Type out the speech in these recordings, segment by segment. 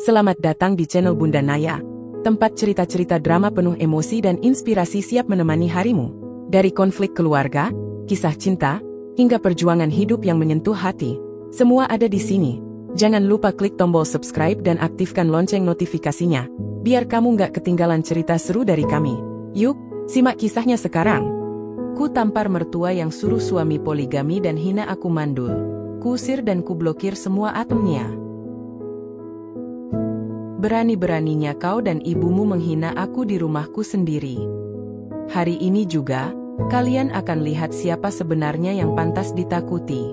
Selamat datang di channel Bunda Naya, tempat cerita-cerita drama penuh emosi dan inspirasi siap menemani harimu. Dari konflik keluarga, kisah cinta, hingga perjuangan hidup yang menyentuh hati, semua ada di sini. Jangan lupa klik tombol subscribe dan aktifkan lonceng notifikasinya, biar kamu nggak ketinggalan cerita seru dari kami. Yuk, simak kisahnya sekarang. Ku tampar mertua yang suruh suami poligami dan hina aku mandul. Kuusir dan kublokir semua atomnya. Berani-beraninya kau dan ibumu menghina aku di rumahku sendiri. Hari ini juga, kalian akan lihat siapa sebenarnya yang pantas ditakuti.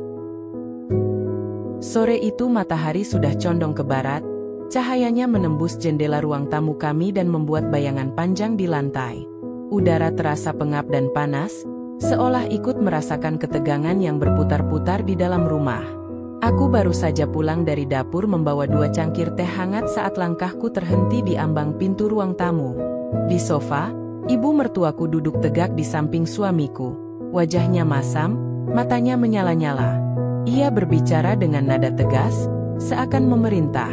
Sore itu matahari sudah condong ke barat, cahayanya menembus jendela ruang tamu kami dan membuat bayangan panjang di lantai. Udara terasa pengap dan panas, seolah ikut merasakan ketegangan yang berputar-putar di dalam rumah. Aku baru saja pulang dari dapur membawa 2 cangkir teh hangat saat langkahku terhenti di ambang pintu ruang tamu. Di sofa, ibu mertuaku duduk tegak di samping suamiku. Wajahnya masam, matanya menyala-nyala. Ia berbicara dengan nada tegas, seakan memerintah.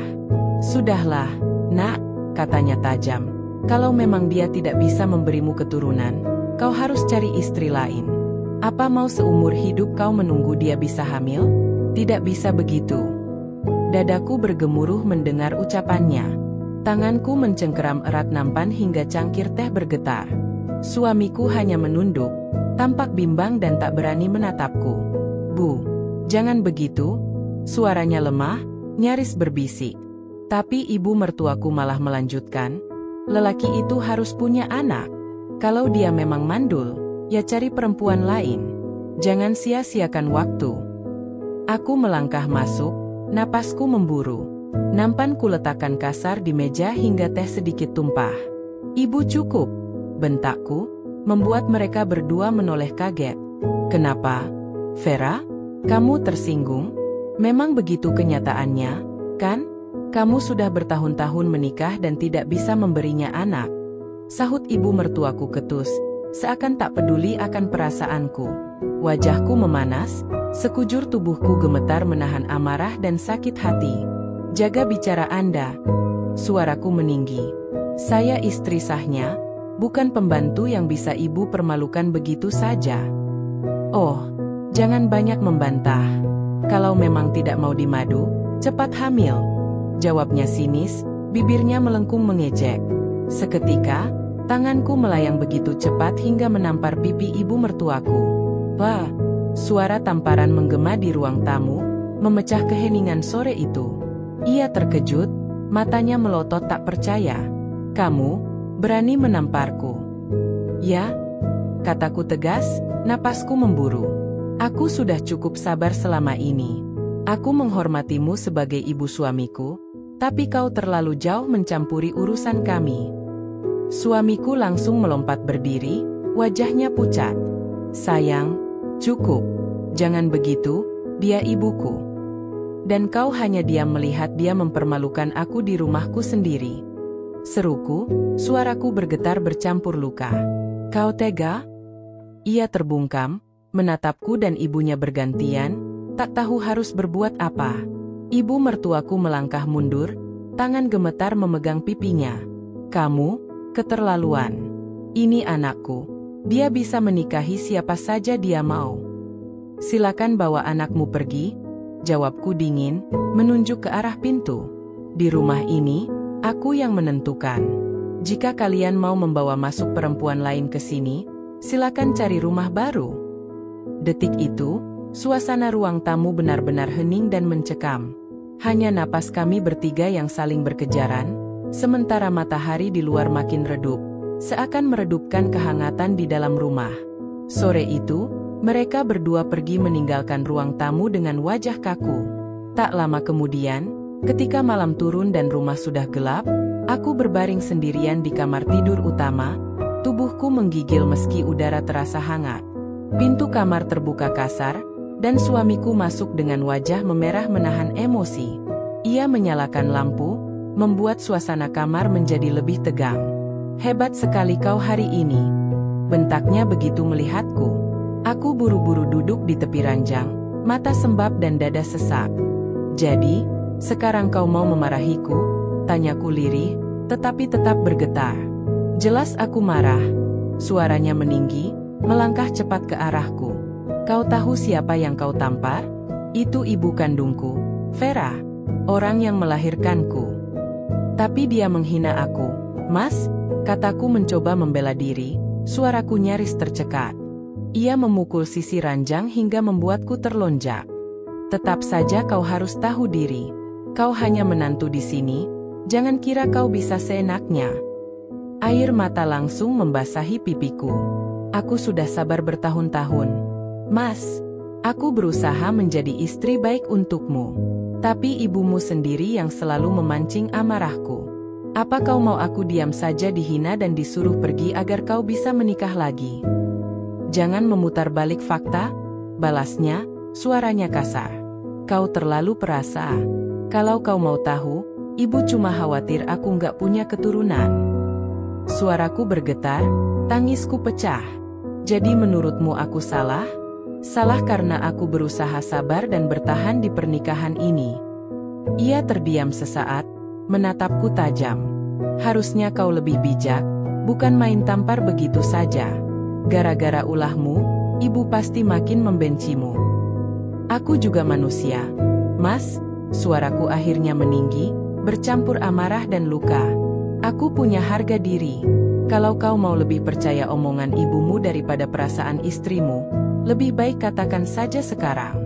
"Sudahlah, nak," katanya tajam. "Kalau memang dia tidak bisa memberimu keturunan, kau harus cari istri lain. Apa mau seumur hidup kau menunggu dia bisa hamil? Tidak bisa begitu." Dadaku bergemuruh mendengar ucapannya. Tanganku mencengkeram erat nampan hingga cangkir teh bergetar. Suamiku hanya menunduk, tampak bimbang dan tak berani menatapku. "Bu, jangan begitu," suaranya lemah, nyaris berbisik. Tapi ibu mertuaku malah melanjutkan, "Lelaki itu harus punya anak. Kalau dia memang mandul, ya cari perempuan lain. Jangan sia-siakan waktu." Aku melangkah masuk, napasku memburu. Nampan kuletakkan kasar di meja hingga teh sedikit tumpah. "Ibu cukup," bentakku, membuat mereka berdua menoleh kaget. "Kenapa, Vera? Kamu tersinggung? Memang begitu kenyataannya, kan? Kamu sudah bertahun-tahun menikah dan tidak bisa memberinya anak," sahut ibu mertuaku ketus, seakan tak peduli akan perasaanku. Wajahku memanas, sekujur tubuhku gemetar menahan amarah dan sakit hati. "Jaga bicara Anda," suaraku meninggi. "Saya istri sahnya, bukan pembantu yang bisa ibu permalukan begitu saja." "Oh, jangan banyak membantah. Kalau memang tidak mau dimadu, cepat hamil," jawabnya sinis, bibirnya melengkung mengejek. Seketika, tanganku melayang begitu cepat hingga menampar pipi ibu mertuaku. "Wah!" Suara tamparan menggema di ruang tamu, memecah keheningan sore itu. Ia terkejut, matanya melotot tak percaya. "Kamu berani menamparku?" "Ya," kataku tegas, napasku memburu. "Aku sudah cukup sabar selama ini. Aku menghormatimu sebagai ibu suamiku, tapi kau terlalu jauh mencampuri urusan kami." Suamiku langsung melompat berdiri, wajahnya pucat. "Sayang, cukup. Jangan begitu, dia ibuku. Dan kau hanya diam melihat dia mempermalukan aku di rumahku sendiri," seruku, suaraku bergetar bercampur luka. "Kau tega?" Ia terbungkam, menatapku dan ibunya bergantian, tak tahu harus berbuat apa. Ibu mertuaku melangkah mundur, tangan gemetar memegang pipinya. "Kamu keterlaluan. Ini anakku. Dia bisa menikahi siapa saja dia mau. Silakan bawa anakmu pergi," jawabku dingin, menunjuk ke arah pintu. "Di rumah ini, aku yang menentukan. Jika kalian mau membawa masuk perempuan lain ke sini, silakan cari rumah baru." Detik itu, suasana ruang tamu benar-benar hening dan mencekam. Hanya napas kami bertiga yang saling berkejaran, sementara matahari di luar makin redup, seakan meredupkan kehangatan di dalam rumah. Sore itu, mereka berdua pergi meninggalkan ruang tamu dengan wajah kaku. Tak lama kemudian, ketika malam turun dan rumah sudah gelap, aku berbaring sendirian di kamar tidur utama, tubuhku menggigil meski udara terasa hangat. Pintu kamar terbuka kasar, dan suamiku masuk dengan wajah memerah menahan emosi. Ia menyalakan lampu, membuat suasana kamar menjadi lebih tegang. "Hebat sekali kau hari ini," bentaknya begitu melihatku. Aku buru-buru duduk di tepi ranjang, mata sembab dan dada sesak. "Jadi, sekarang kau mau memarahiku?" Tanyaku lirih, tetapi tetap bergetar. Jelas aku marah. Suaranya meninggi, melangkah cepat ke arahku. Kau tahu siapa yang kau tampar? Itu ibu kandungku, Vera. Orang yang melahirkanku. Tapi dia menghina aku. Mas, kataku mencoba membela diri, suaraku nyaris tercekat. Ia memukul sisi ranjang hingga membuatku terlonjak. Tetap saja kau harus tahu diri. Kau hanya menantu di sini, jangan kira kau bisa seenaknya. Air mata langsung membasahi pipiku. Aku sudah sabar bertahun-tahun. Mas, aku berusaha menjadi istri baik untukmu. Tapi ibumu sendiri yang selalu memancing amarahku. Apa kau mau aku diam saja dihina dan disuruh pergi agar kau bisa menikah lagi? Jangan memutar balik fakta, balasnya, suaranya kasar. Kau terlalu perasa. Kalau kau mau tahu, ibu cuma khawatir aku nggak punya keturunan. Suaraku bergetar, tangisku pecah. Jadi menurutmu aku salah? Salah karena aku berusaha sabar dan bertahan di pernikahan ini. Ia terdiam sesaat, menatapku tajam. Harusnya kau lebih bijak, bukan main tampar begitu saja. Gara-gara ulahmu, ibu pasti makin membencimu. Aku juga manusia. Mas, suaraku akhirnya meninggi, bercampur amarah dan luka. Aku punya harga diri. Kalau kau mau lebih percaya omongan ibumu daripada perasaan istrimu, lebih baik katakan saja sekarang.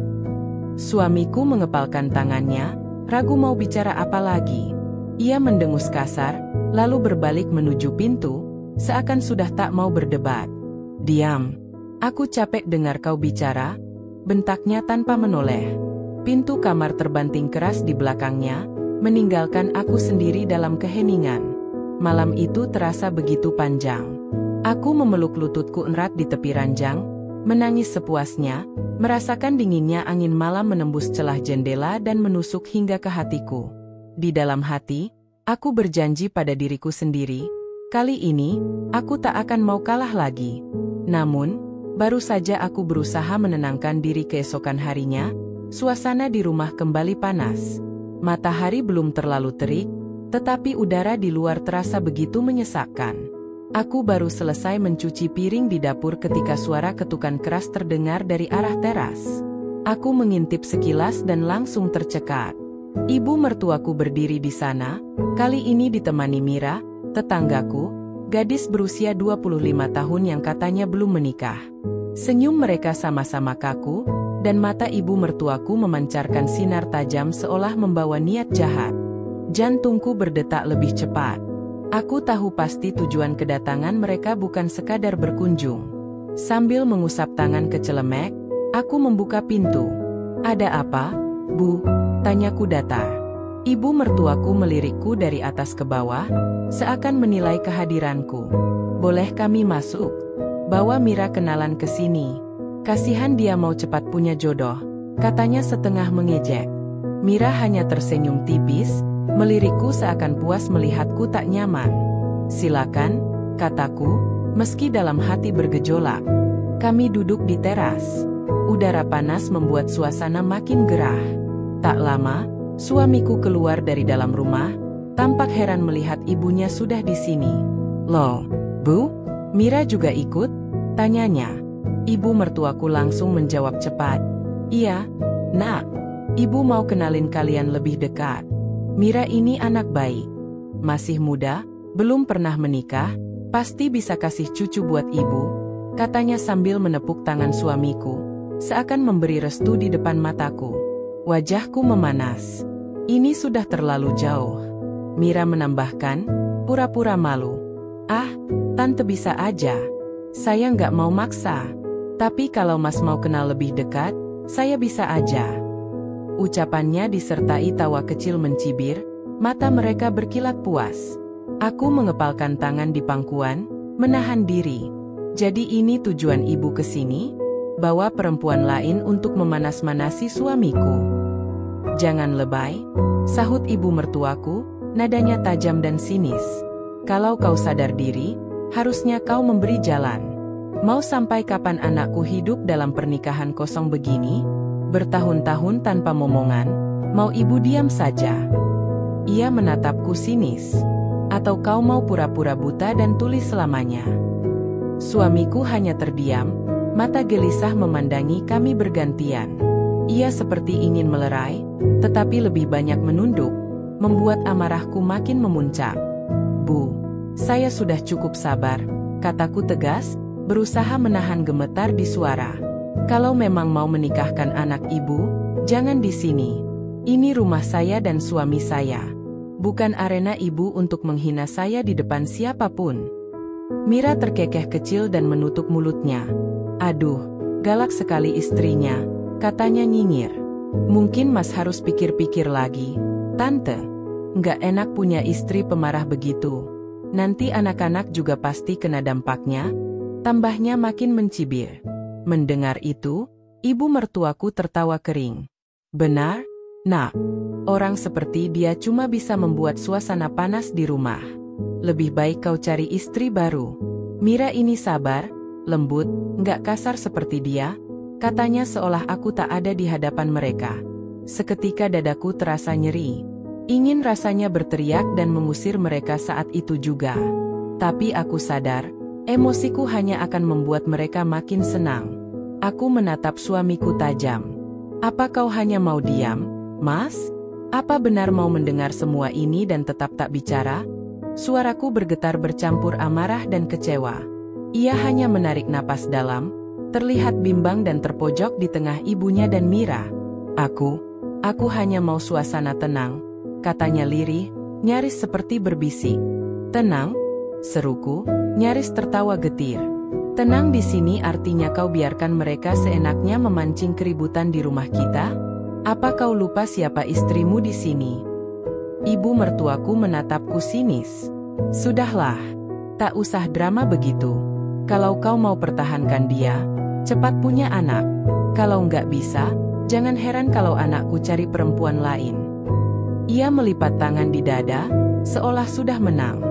Suamiku mengepalkan tangannya, ragu mau bicara apa lagi. Ia mendengus kasar, lalu berbalik menuju pintu, seakan sudah tak mau berdebat. Diam. Aku capek dengar kau bicara, bentaknya tanpa menoleh. Pintu kamar terbanting keras di belakangnya, meninggalkan aku sendiri dalam keheningan. Malam itu terasa begitu panjang. Aku memeluk lututku erat di tepi ranjang, menangis sepuasnya, merasakan dinginnya angin malam menembus celah jendela dan menusuk hingga ke hatiku. Di dalam hati, aku berjanji pada diriku sendiri, kali ini, aku tak akan mau kalah lagi. Namun, baru saja aku berusaha menenangkan diri keesokan harinya, suasana di rumah kembali panas. Matahari belum terlalu terik, tetapi udara di luar terasa begitu menyesakkan. Aku baru selesai mencuci piring di dapur ketika suara ketukan keras terdengar dari arah teras. Aku mengintip sekilas dan langsung tercekat. Ibu mertuaku berdiri di sana, kali ini ditemani Mira, tetanggaku, gadis berusia 25 tahun yang katanya belum menikah. Senyum mereka sama-sama kaku, dan mata ibu mertuaku memancarkan sinar tajam seolah membawa niat jahat. Jantungku berdetak lebih cepat. Aku tahu pasti tujuan kedatangan mereka bukan sekadar berkunjung. Sambil mengusap tangan kecelemek, aku membuka pintu. Ada apa, Bu? Tanyaku datar. Ibu mertuaku melirikku dari atas ke bawah, seakan menilai kehadiranku. Boleh kami masuk? Bawa Mira kenalan ke sini. Kasihan dia mau cepat punya jodoh, katanya setengah mengejek. Mira hanya tersenyum tipis, melirikku seakan puas melihatku tak nyaman. Silakan, kataku, meski dalam hati bergejolak. Kami duduk di teras. Udara panas membuat suasana makin gerah. Tak lama, suamiku keluar dari dalam rumah, tampak heran melihat ibunya sudah di sini. Loh, Bu, Mira juga ikut? Tanyanya. Ibu mertuaku langsung menjawab cepat. Iya, Nak. Ibu mau kenalin kalian lebih dekat. Mira ini anak baik. Masih muda, belum pernah menikah, pasti bisa kasih cucu buat ibu, katanya sambil menepuk tangan suamiku, seakan memberi restu di depan mataku. Wajahku memanas. Ini sudah terlalu jauh. Mira menambahkan, pura-pura malu. Ah, Tante bisa aja. Saya nggak mau maksa. Tapi kalau Mas mau kenal lebih dekat, saya bisa aja. Ucapannya disertai tawa kecil mencibir, mata mereka berkilat puas. Aku mengepalkan tangan di pangkuan, menahan diri. Jadi ini tujuan ibu ke sini? Bawa perempuan lain untuk memanas-manasi suamiku. Jangan lebay, sahut ibu mertuaku, nadanya tajam dan sinis. Kalau kau sadar diri, harusnya kau memberi jalan. Mau sampai kapan anakku hidup dalam pernikahan kosong begini? Bertahun-tahun tanpa momongan, mau ibu diam saja? Ia menatapku sinis. Atau kau mau pura-pura buta dan tuli selamanya? Suamiku hanya terdiam, mata gelisah memandangi kami bergantian. Ia seperti ingin melerai, tetapi lebih banyak menunduk, membuat amarahku makin memuncak. Bu, saya sudah cukup sabar, kataku tegas, berusaha menahan gemetar di suara. Kalau memang mau menikahkan anak ibu, jangan di sini. Ini rumah saya dan suami saya. Bukan arena ibu untuk menghina saya di depan siapapun. Mira terkekeh kecil dan menutup mulutnya. Aduh, galak sekali istrinya, katanya nyinyir. Mungkin Mas harus pikir-pikir lagi, Tante. Nggak enak punya istri pemarah begitu. Nanti anak-anak juga pasti kena dampaknya, tambahnya makin mencibir. Mendengar itu, ibu mertuaku tertawa kering. Benar, Nak. Orang seperti dia cuma bisa membuat suasana panas di rumah. Lebih baik kau cari istri baru. Mira ini sabar, lembut, nggak kasar seperti dia, katanya seolah aku tak ada di hadapan mereka. Seketika dadaku terasa nyeri. Ingin rasanya berteriak dan mengusir mereka saat itu juga. Tapi aku sadar, emosiku hanya akan membuat mereka makin senang. Aku menatap suamiku tajam. Apa kau hanya mau diam, Mas? Apa benar mau mendengar semua ini dan tetap tak bicara? Suaraku bergetar bercampur amarah dan kecewa. Ia hanya menarik napas dalam, terlihat bimbang dan terpojok di tengah ibunya dan Mira. Aku hanya mau suasana tenang, katanya lirih, nyaris seperti berbisik. Tenang? Seruku, nyaris tertawa getir. Tenang di sini artinya kau biarkan mereka seenaknya memancing keributan di rumah kita? Apa kau lupa siapa istrimu di sini? Ibu mertuaku menatapku sinis. Sudahlah, tak usah drama begitu. Kalau kau mau pertahankan dia, cepat punya anak. Kalau nggak bisa, jangan heran kalau anakku cari perempuan lain. Ia melipat tangan di dada, seolah sudah menang.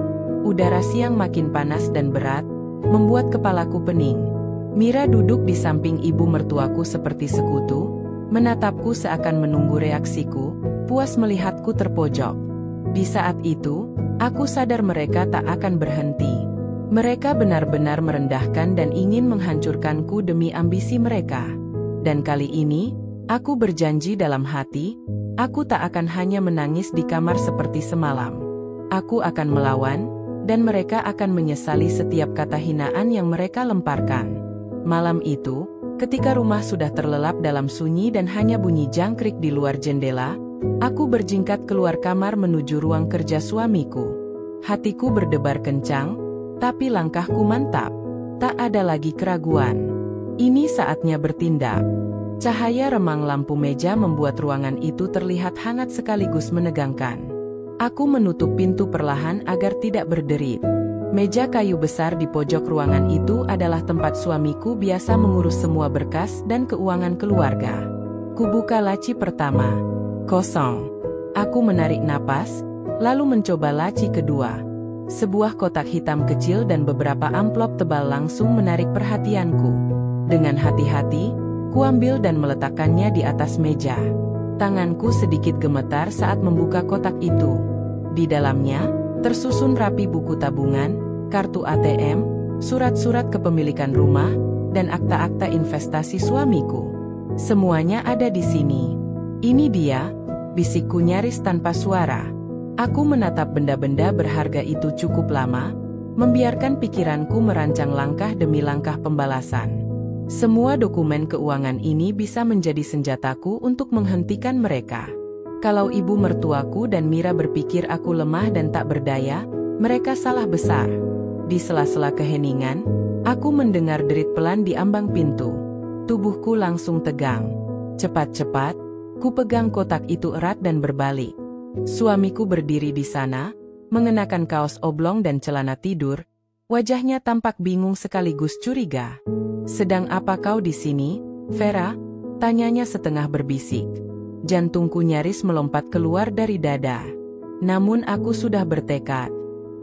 Udara siang makin panas dan berat, membuat kepalaku pening. Mira duduk di samping ibu mertuaku seperti sekutu, menatapku seakan menunggu reaksiku, puas melihatku terpojok. Di saat itu, aku sadar mereka tak akan berhenti. Mereka benar-benar merendahkan dan ingin menghancurkanku demi ambisi mereka. Dan kali ini, aku berjanji dalam hati, aku tak akan hanya menangis di kamar seperti semalam. Aku akan melawan, dan mereka akan menyesali setiap kata hinaan yang mereka lemparkan. Malam itu, ketika rumah sudah terlelap dalam sunyi dan hanya bunyi jangkrik di luar jendela, aku berjingkat keluar kamar menuju ruang kerja suamiku. Hatiku berdebar kencang, tapi langkahku mantap. Tak ada lagi keraguan. Ini saatnya bertindak. Cahaya remang lampu meja membuat ruangan itu terlihat hangat sekaligus menegangkan. Aku menutup pintu perlahan agar tidak berderit. Meja kayu besar di pojok ruangan itu adalah tempat suamiku biasa mengurus semua berkas dan keuangan keluarga. Kubuka laci pertama. Kosong. Aku menarik napas, lalu mencoba laci kedua. Sebuah kotak hitam kecil dan beberapa amplop tebal langsung menarik perhatianku. Dengan hati-hati, kuambil dan meletakkannya di atas meja. Tanganku sedikit gemetar saat membuka kotak itu. Di dalamnya, tersusun rapi buku tabungan, kartu ATM, surat-surat kepemilikan rumah, dan akta-akta investasi suamiku. Semuanya ada di sini. Ini dia, bisikku nyaris tanpa suara. Aku menatap benda-benda berharga itu cukup lama, membiarkan pikiranku merancang langkah demi langkah pembalasan. Semua dokumen keuangan ini bisa menjadi senjataku untuk menghentikan mereka. Kalau ibu mertuaku dan Mira berpikir aku lemah dan tak berdaya, mereka salah besar. Di sela-sela keheningan, aku mendengar derit pelan di ambang pintu. Tubuhku langsung tegang. Cepat-cepat, ku pegang kotak itu erat dan berbalik. Suamiku berdiri di sana, mengenakan kaos oblong dan celana tidur. Wajahnya tampak bingung sekaligus curiga. "Sedang apa kau di sini, Vera?" tanyanya setengah berbisik. Jantungku nyaris melompat keluar dari dada. Namun aku sudah bertekad.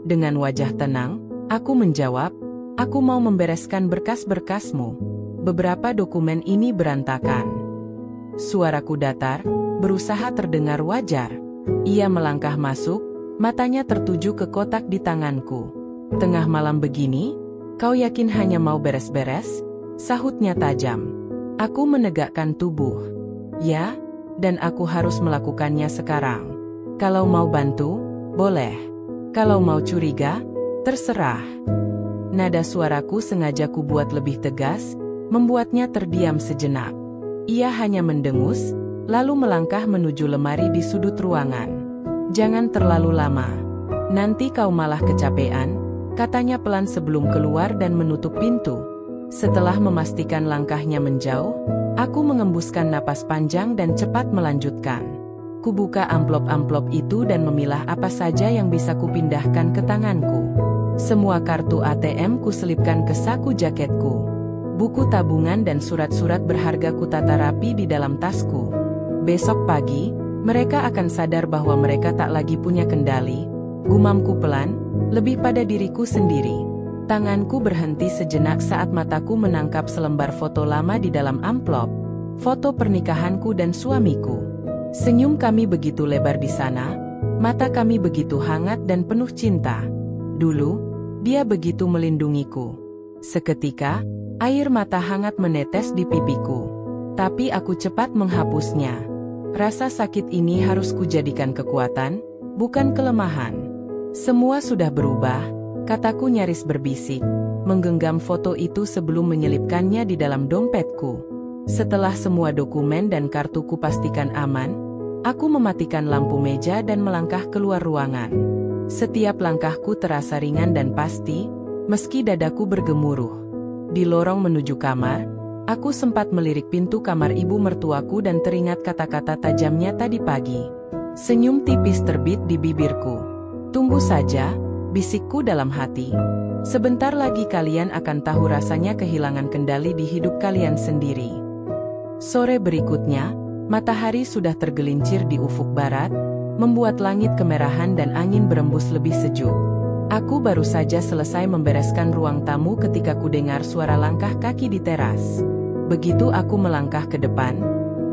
Dengan wajah tenang, aku menjawab, "Aku mau membereskan berkas-berkasmu. Beberapa dokumen ini berantakan." Suaraku datar, berusaha terdengar wajar. Ia melangkah masuk, matanya tertuju ke kotak di tanganku. Tengah malam begini, kau yakin hanya mau beres-beres? Sahutnya tajam. Aku menegakkan tubuh. Ya, dan aku harus melakukannya sekarang. Kalau mau bantu, boleh. Kalau mau curiga, terserah. Nada suaraku sengaja kubuat lebih tegas, membuatnya terdiam sejenak. Ia hanya mendengus, lalu melangkah menuju lemari di sudut ruangan. Jangan terlalu lama. Nanti kau malah kecapean, katanya pelan sebelum keluar dan menutup pintu. Setelah memastikan langkahnya menjauh, aku mengembuskan napas panjang dan cepat melanjutkan. Kubuka amplop-amplop itu dan memilah apa saja yang bisa kupindahkan ke tanganku. Semua kartu ATM kuselipkan ke saku jaketku. Buku tabungan dan surat-surat berharga kutata rapi di dalam tasku. Besok pagi, mereka akan sadar bahwa mereka tak lagi punya kendali. Gumamku pelan, lebih pada diriku sendiri. Tanganku berhenti sejenak saat mataku menangkap selembar foto lama di dalam amplop. Foto pernikahanku dan suamiku. Senyum kami begitu lebar di sana, mata kami begitu hangat dan penuh cinta. Dulu, dia begitu melindungiku. Seketika, air mata hangat menetes di pipiku. Tapi aku cepat menghapusnya. Rasa sakit ini harus kujadikan kekuatan, bukan kelemahan. Semua sudah berubah. Kataku nyaris berbisik, menggenggam foto itu sebelum menyelipkannya di dalam dompetku. Setelah semua dokumen dan kartuku pastikan aman, aku mematikan lampu meja dan melangkah keluar ruangan. Setiap langkahku terasa ringan dan pasti, meski dadaku bergemuruh. Di lorong menuju kamar, aku sempat melirik pintu kamar ibu mertuaku dan teringat kata-kata tajamnya tadi pagi. Senyum tipis terbit di bibirku. Tunggu saja, bisikku dalam hati. Sebentar lagi kalian akan tahu rasanya kehilangan kendali di hidup kalian sendiri. Sore berikutnya, matahari sudah tergelincir di ufuk barat, membuat langit kemerahan dan angin berembus lebih sejuk. Aku baru saja selesai membereskan ruang tamu ketika kudengar suara langkah kaki di teras. Begitu aku melangkah ke depan,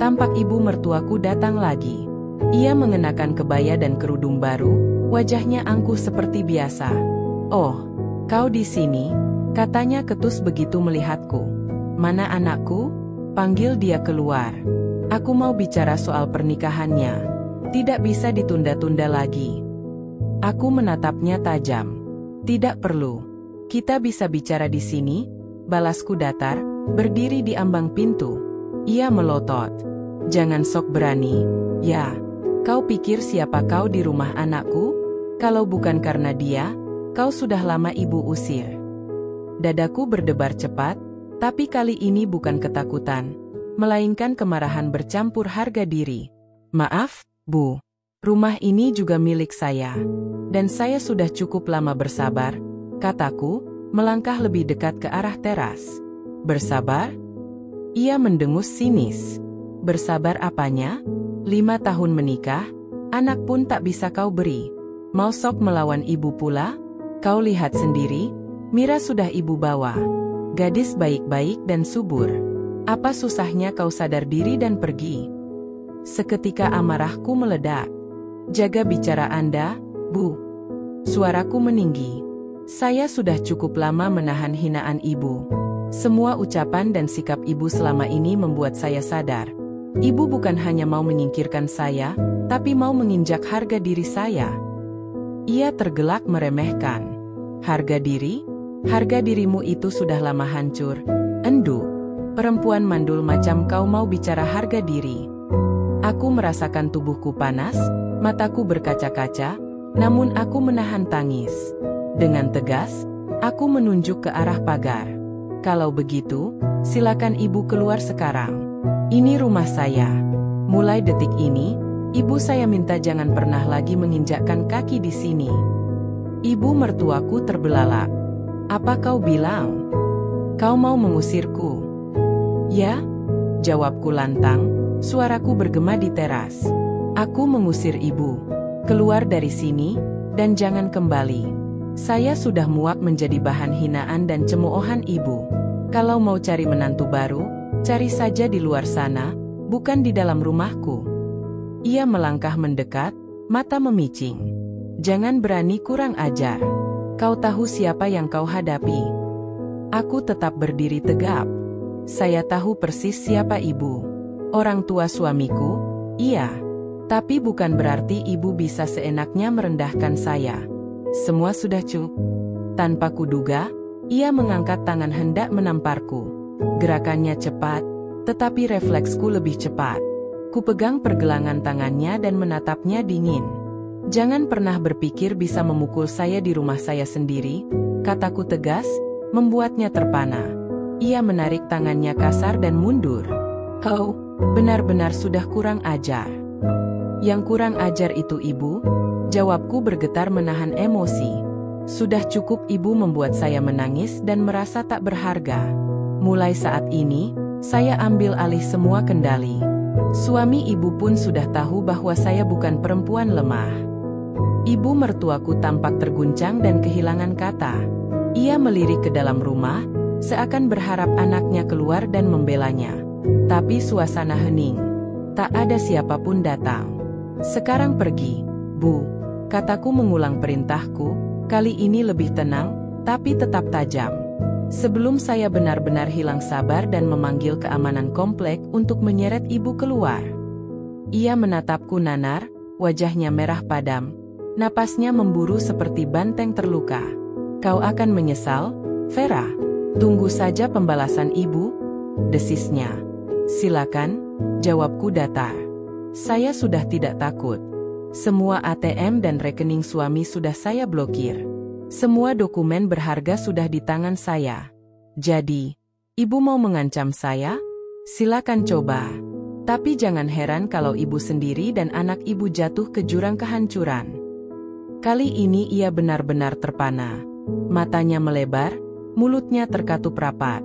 tampak ibu mertuaku datang lagi. Ia mengenakan kebaya dan kerudung baru. Wajahnya angkuh seperti biasa. "Oh, kau di sini," katanya ketus begitu melihatku. "Mana anakku?" Panggil dia keluar. "Aku mau bicara soal pernikahannya. Tidak bisa ditunda-tunda lagi." Aku menatapnya tajam. "Tidak perlu. Kita bisa bicara di sini," balasku datar, berdiri di ambang pintu. Ia melotot. "Jangan sok berani. Ya, kau pikir siapa kau di rumah anakku? Kalau bukan karena dia, kau sudah lama ibu usir." Dadaku berdebar cepat, tapi kali ini bukan ketakutan, melainkan kemarahan bercampur harga diri. "Maaf, Bu. Rumah ini juga milik saya. Dan saya sudah cukup lama bersabar," kataku, melangkah lebih dekat ke arah teras. "Bersabar?" Ia mendengus sinis. "Bersabar apanya? 5 tahun menikah, anak pun tak bisa kau beri. Mau sok melawan ibu pula? Kau lihat sendiri, Mira sudah ibu bawa. Gadis baik-baik dan subur. Apa susahnya kau sadar diri dan pergi?" Seketika amarahku meledak. "Jaga bicara Anda, Bu." Suaraku meninggi. Saya sudah cukup lama menahan hinaan ibu. Semua ucapan dan sikap ibu selama ini membuat saya sadar. Ibu bukan hanya mau menyingkirkan saya, tapi mau menginjak harga diri saya. Ia tergelak meremehkan. "Harga diri? Harga dirimu itu sudah lama hancur. Endu, perempuan mandul macam kau mau bicara harga diri?" Aku merasakan tubuhku panas, mataku berkaca-kaca, namun aku menahan tangis. Dengan tegas, aku menunjuk ke arah pagar. "Kalau begitu, silakan ibu keluar sekarang. Ini rumah saya. Mulai detik ini, ibu saya minta jangan pernah lagi menginjakkan kaki di sini." Ibu mertuaku terbelalak. "Apa kau bilang? Kau mau mengusirku?" "Ya," jawabku lantang, suaraku bergema di teras. "Aku mengusir ibu. Keluar dari sini, dan jangan kembali. Saya sudah muak menjadi bahan hinaan dan cemoohan ibu. Kalau mau cari menantu baru, cari saja di luar sana, bukan di dalam rumahku." Ia melangkah mendekat, mata memicing. Jangan berani kurang ajar. Kau tahu siapa yang kau hadapi. Aku tetap berdiri tegap. Saya tahu persis siapa ibu. Orang tua suamiku, iya. Tapi bukan berarti ibu bisa seenaknya merendahkan saya. Semua sudah cukup. Tanpa kuduga, ia mengangkat tangan hendak menamparku. Gerakannya cepat, tetapi refleksku lebih cepat. Kupegang pergelangan tangannya dan menatapnya dingin. Jangan pernah berpikir bisa memukul saya di rumah saya sendiri, kataku tegas, membuatnya terpana. Ia menarik tangannya kasar dan mundur. Kau, benar-benar sudah kurang ajar. Yang kurang ajar itu ibu? Jawabku bergetar menahan emosi. Sudah cukup ibu membuat saya menangis dan merasa tak berharga. Mulai saat ini, saya ambil alih semua kendali. Suami ibu pun sudah tahu bahwa saya bukan perempuan lemah. Ibu mertuaku tampak terguncang dan kehilangan kata. Ia melirik ke dalam rumah, seakan berharap anaknya keluar dan membelanya. Tapi suasana hening. Tak ada siapapun datang. Sekarang pergi, Bu, kataku mengulang perintahku. Kali ini lebih tenang, tapi tetap tajam. Sebelum saya benar-benar hilang sabar dan memanggil keamanan komplek untuk menyeret ibu keluar. Ia menatapku nanar, wajahnya merah padam. Napasnya memburu seperti banteng terluka. Kau akan menyesal, Vera. Tunggu saja pembalasan ibu, desisnya. Silakan, jawabku datar. Saya sudah tidak takut. Semua ATM dan rekening suami sudah saya blokir. Semua dokumen berharga sudah di tangan saya. Jadi, ibu mau mengancam saya? Silakan coba. Tapi jangan heran kalau ibu sendiri dan anak ibu jatuh ke jurang kehancuran. Kali ini ia benar-benar terpana. Matanya melebar, mulutnya terkatup rapat.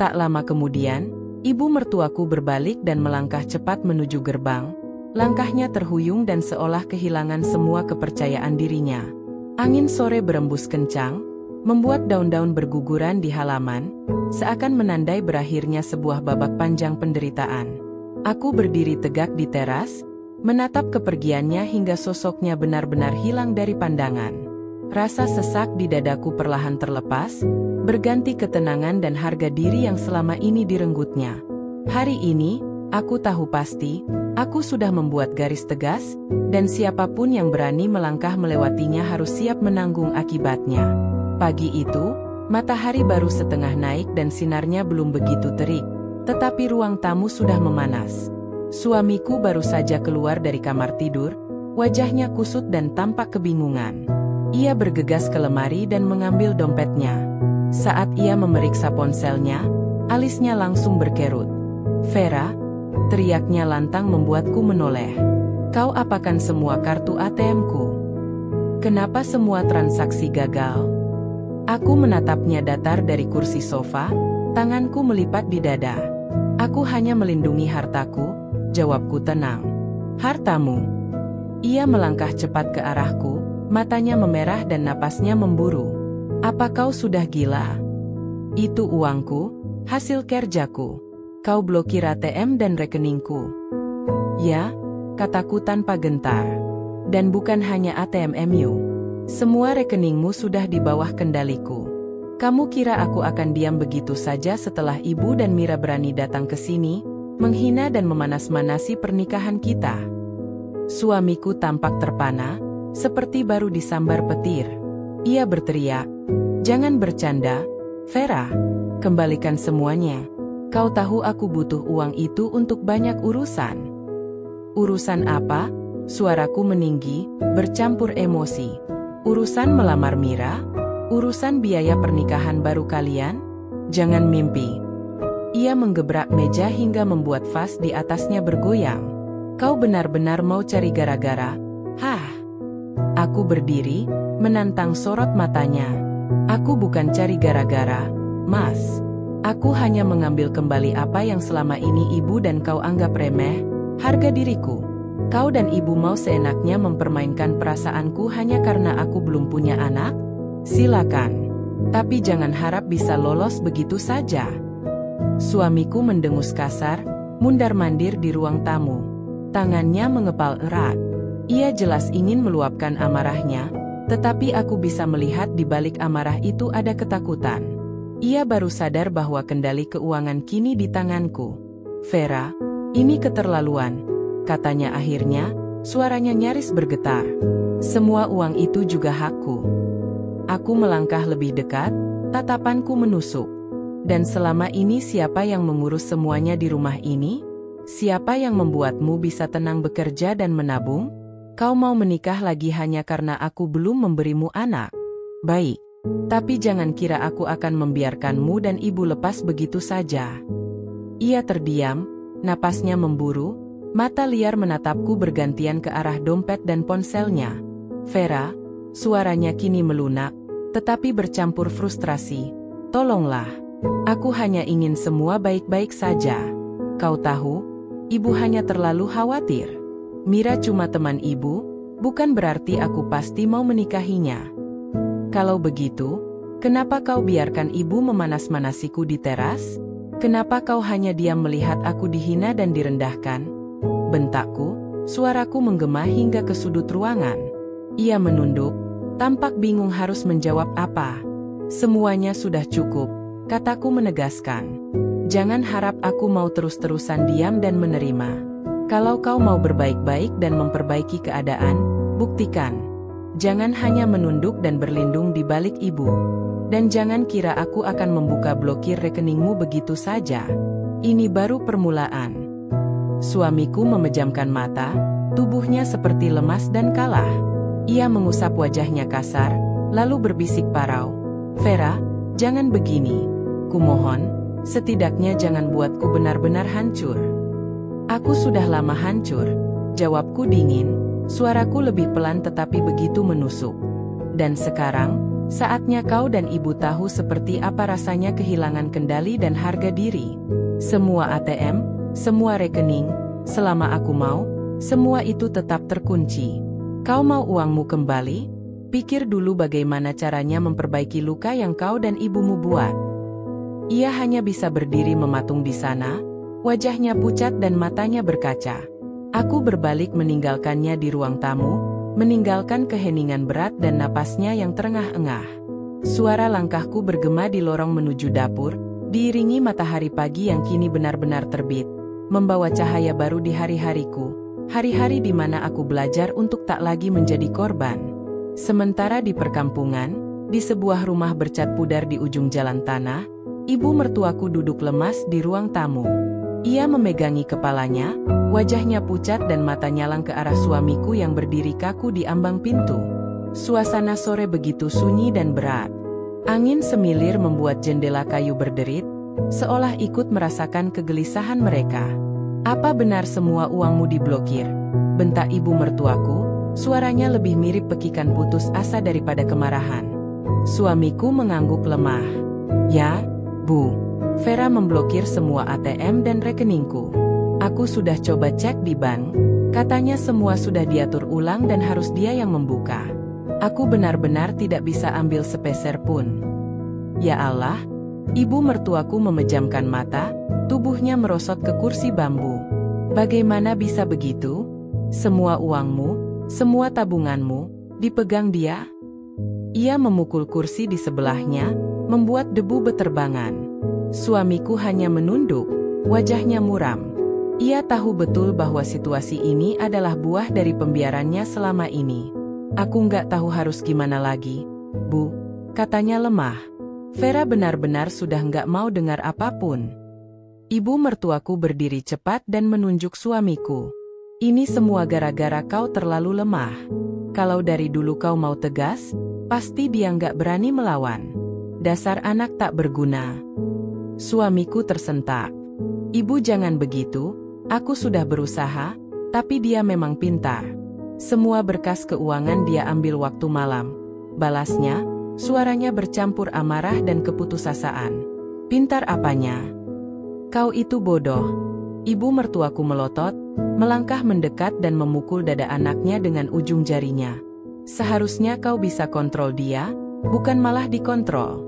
Tak lama kemudian, ibu mertuaku berbalik dan melangkah cepat menuju gerbang. Langkahnya terhuyung dan seolah kehilangan semua kepercayaan dirinya. Angin sore berembus kencang, membuat daun-daun berguguran di halaman, seakan menandai berakhirnya sebuah babak panjang penderitaan. Aku berdiri tegak di teras, menatap kepergiannya hingga sosoknya benar-benar hilang dari pandangan. Rasa sesak di dadaku perlahan terlepas, berganti ketenangan dan harga diri yang selama ini direnggutnya. Hari ini, aku tahu pasti, aku sudah membuat garis tegas, dan siapapun yang berani melangkah melewatinya harus siap menanggung akibatnya. Pagi itu, matahari baru setengah naik dan sinarnya belum begitu terik, tetapi ruang tamu sudah memanas. Suamiku baru saja keluar dari kamar tidur, wajahnya kusut dan tampak kebingungan. Ia bergegas ke lemari dan mengambil dompetnya. Saat ia memeriksa ponselnya, alisnya langsung berkerut. Vera, teriaknya lantang membuatku menoleh. Kau apakan semua kartu ATM-ku? Kenapa semua transaksi gagal? Aku menatapnya datar dari kursi sofa, tanganku melipat di dada. Aku hanya melindungi hartaku, jawabku tenang. Hartamu? Ia melangkah cepat ke arahku, matanya memerah dan napasnya memburu. Apa kau sudah gila? Itu uangku, hasil kerjaku. Kau blokir ATM dan rekeningku. Ya, kataku tanpa gentar. Dan bukan hanya ATM MU. Semua rekeningmu sudah di bawah kendaliku. Kamu kira aku akan diam begitu saja setelah ibu dan Mira berani datang ke sini, menghina dan memanas-manasi pernikahan kita? Suamiku tampak terpana, seperti baru disambar petir. Ia berteriak, "Jangan bercanda, Vera. Kembalikan semuanya. Kau tahu aku butuh uang itu untuk banyak urusan." Urusan apa? Suaraku meninggi, bercampur emosi. Urusan melamar Mira? Urusan biaya pernikahan baru kalian? Jangan mimpi. Ia menggebrak meja hingga membuat vas di atasnya bergoyang. Kau benar-benar mau cari gara-gara? Hah? Aku berdiri, menantang sorot matanya. Aku bukan cari gara-gara, Mas. Aku hanya mengambil kembali apa yang selama ini ibu dan kau anggap remeh, harga diriku. Kau dan ibu mau seenaknya mempermainkan perasaanku hanya karena aku belum punya anak? Silakan. Tapi jangan harap bisa lolos begitu saja. Suamiku mendengus kasar, mundar-mandir di ruang tamu. Tangannya mengepal erat. Ia jelas ingin meluapkan amarahnya, tetapi aku bisa melihat di balik amarah itu ada ketakutan. Ia baru sadar bahwa kendali keuangan kini di tanganku. Vera, ini keterlaluan, katanya akhirnya, suaranya nyaris bergetar. Semua uang itu juga hakku. Aku melangkah lebih dekat, tatapanku menusuk. Dan selama ini siapa yang mengurus semuanya di rumah ini? Siapa yang membuatmu bisa tenang bekerja dan menabung? Kau mau menikah lagi hanya karena aku belum memberimu anak? Baik. Tapi jangan kira aku akan membiarkanmu dan ibu lepas begitu saja. Ia terdiam, napasnya memburu, mata liar menatapku bergantian ke arah dompet dan ponselnya. Vera, suaranya kini melunak, tetapi bercampur frustrasi. Tolonglah. Aku hanya ingin semua baik-baik saja. Kau tahu, ibu hanya terlalu khawatir. Mira cuma teman ibu, bukan berarti aku pasti mau menikahinya. Kalau begitu, kenapa kau biarkan ibu memanas-manasiku di teras? Kenapa kau hanya diam melihat aku dihina dan direndahkan? Bentakku, suaraku menggema hingga ke sudut ruangan. Ia menunduk, tampak bingung harus menjawab apa. Semuanya sudah cukup, kataku menegaskan. Jangan harap aku mau terus-terusan diam dan menerima. Kalau kau mau berbaik-baik dan memperbaiki keadaan, buktikan. Jangan hanya menunduk dan berlindung di balik ibu. Dan jangan kira aku akan membuka blokir rekeningmu begitu saja. Ini baru permulaan. Suamiku memejamkan mata, tubuhnya seperti lemas dan kalah. Ia mengusap wajahnya kasar, lalu berbisik parau. Vera, jangan begini. Kumohon, setidaknya jangan buatku benar-benar hancur. Aku sudah lama hancur, jawabku dingin, suaraku lebih pelan tetapi begitu menusuk. Dan sekarang, saatnya kau dan ibu tahu seperti apa rasanya kehilangan kendali dan harga diri. Semua ATM, semua rekening, selama aku mau, semua itu tetap terkunci. Kau mau uangmu kembali? Pikir dulu bagaimana caranya memperbaiki luka yang kau dan ibumu buat. Ia hanya bisa berdiri mematung di sana, wajahnya pucat dan matanya berkaca. Aku berbalik meninggalkannya di ruang tamu, meninggalkan keheningan berat dan napasnya yang terengah-engah. Suara langkahku bergema di lorong menuju dapur, diiringi matahari pagi yang kini benar-benar terbit, membawa cahaya baru di hari-hariku, hari-hari di mana aku belajar untuk tak lagi menjadi korban. Sementara di perkampungan, di sebuah rumah bercat pudar di ujung jalan tanah, ibu mertuaku duduk lemas di ruang tamu. Ia memegangi kepalanya, wajahnya pucat dan mata nyalang ke arah suamiku yang berdiri kaku di ambang pintu. Suasana sore begitu sunyi dan berat. Angin semilir membuat jendela kayu berderit, seolah ikut merasakan kegelisahan mereka. Apa benar semua uangmu diblokir? Bentak ibu mertuaku, suaranya lebih mirip pekikan putus asa daripada kemarahan. Suamiku mengangguk lemah. Ya, Bu. Vera memblokir semua ATM dan rekeningku. Aku sudah coba cek di bank, katanya semua sudah diatur ulang dan harus dia yang membuka. Aku benar-benar tidak bisa ambil sepeser pun. Ya Allah, ibu mertuaku memejamkan mata, tubuhnya merosot ke kursi bambu. Bagaimana bisa begitu? Semua uangmu, semua tabunganmu, dipegang dia? Ia memukul kursi di sebelahnya, membuat debu beterbangan. Suamiku hanya menunduk, wajahnya muram. Ia tahu betul bahwa situasi ini adalah buah dari pembiarannya selama ini. Aku nggak tahu harus gimana lagi, Bu, katanya lemah. Vera benar-benar sudah nggak mau dengar apapun. Ibu mertuaku berdiri cepat dan menunjuk suamiku. Ini semua gara-gara kau terlalu lemah. Kalau dari dulu kau mau tegas, pasti dia nggak berani melawan. Dasar anak tak berguna. Suamiku tersentak. Ibu jangan begitu, aku sudah berusaha, tapi dia memang pintar. Semua berkas keuangan dia ambil waktu malam. Balasnya, suaranya bercampur amarah dan keputusasaan. Pintar apanya? Kau itu bodoh. Ibu mertuaku melotot, melangkah mendekat dan memukul dada anaknya dengan ujung jarinya. Seharusnya kau bisa kontrol dia, bukan malah dikontrol.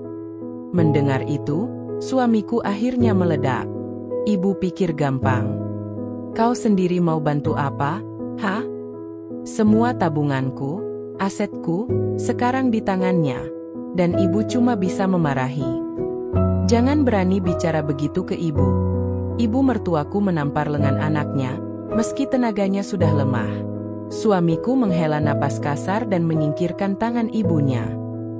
Mendengar itu, suamiku akhirnya meledak. Ibu pikir gampang. Kau sendiri mau bantu apa? Hah? Semua tabunganku, asetku, sekarang di tangannya. Dan ibu cuma bisa memarahi. Jangan berani bicara begitu ke ibu. Ibu mertuaku menampar lengan anaknya, meski tenaganya sudah lemah. Suamiku menghela napas kasar dan menyingkirkan tangan ibunya.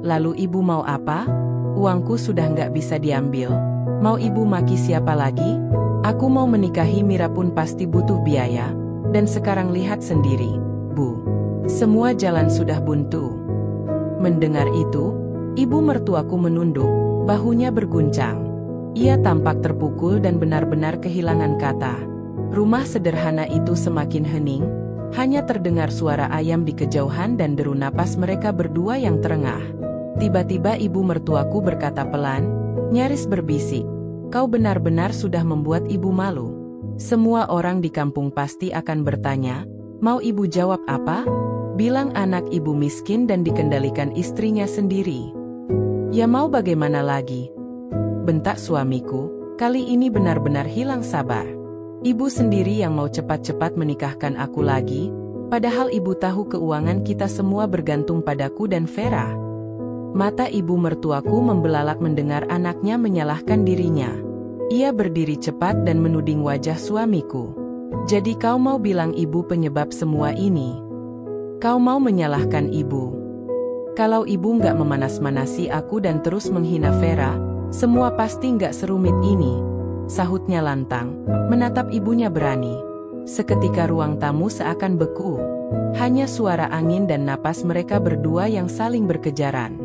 Lalu ibu mau apa? Uangku sudah nggak bisa diambil. Mau ibu maki siapa lagi? Aku mau menikahi Mira pun pasti butuh biaya. Dan sekarang lihat sendiri, Bu. Semua jalan sudah buntu. Mendengar itu, ibu mertuaku menunduk, bahunya berguncang. Ia tampak terpukul dan benar-benar kehilangan kata. Rumah sederhana itu semakin hening, hanya terdengar suara ayam di kejauhan dan deru napas mereka berdua yang terengah. Tiba-tiba ibu mertuaku berkata pelan, nyaris berbisik, "Kau benar-benar sudah membuat ibu malu. Semua orang di kampung pasti akan bertanya, mau ibu jawab apa? Bilang anak ibu miskin dan dikendalikan istrinya sendiri. Ya mau bagaimana lagi?" Bentak suamiku, kali ini benar-benar hilang sabar. Ibu sendiri yang mau cepat-cepat menikahkan aku lagi, padahal ibu tahu keuangan kita semua bergantung padaku dan Vera. Mata ibu mertuaku membelalak mendengar anaknya menyalahkan dirinya. Ia berdiri cepat dan menuding wajah suamiku. Jadi kau mau bilang ibu penyebab semua ini? Kau mau menyalahkan ibu? Kalau ibu nggak memanas-manasi aku dan terus menghina Vera, semua pasti nggak serumit ini, sahutnya lantang, menatap ibunya berani. Seketika ruang tamu seakan beku. Hanya suara angin dan napas mereka berdua yang saling berkejaran.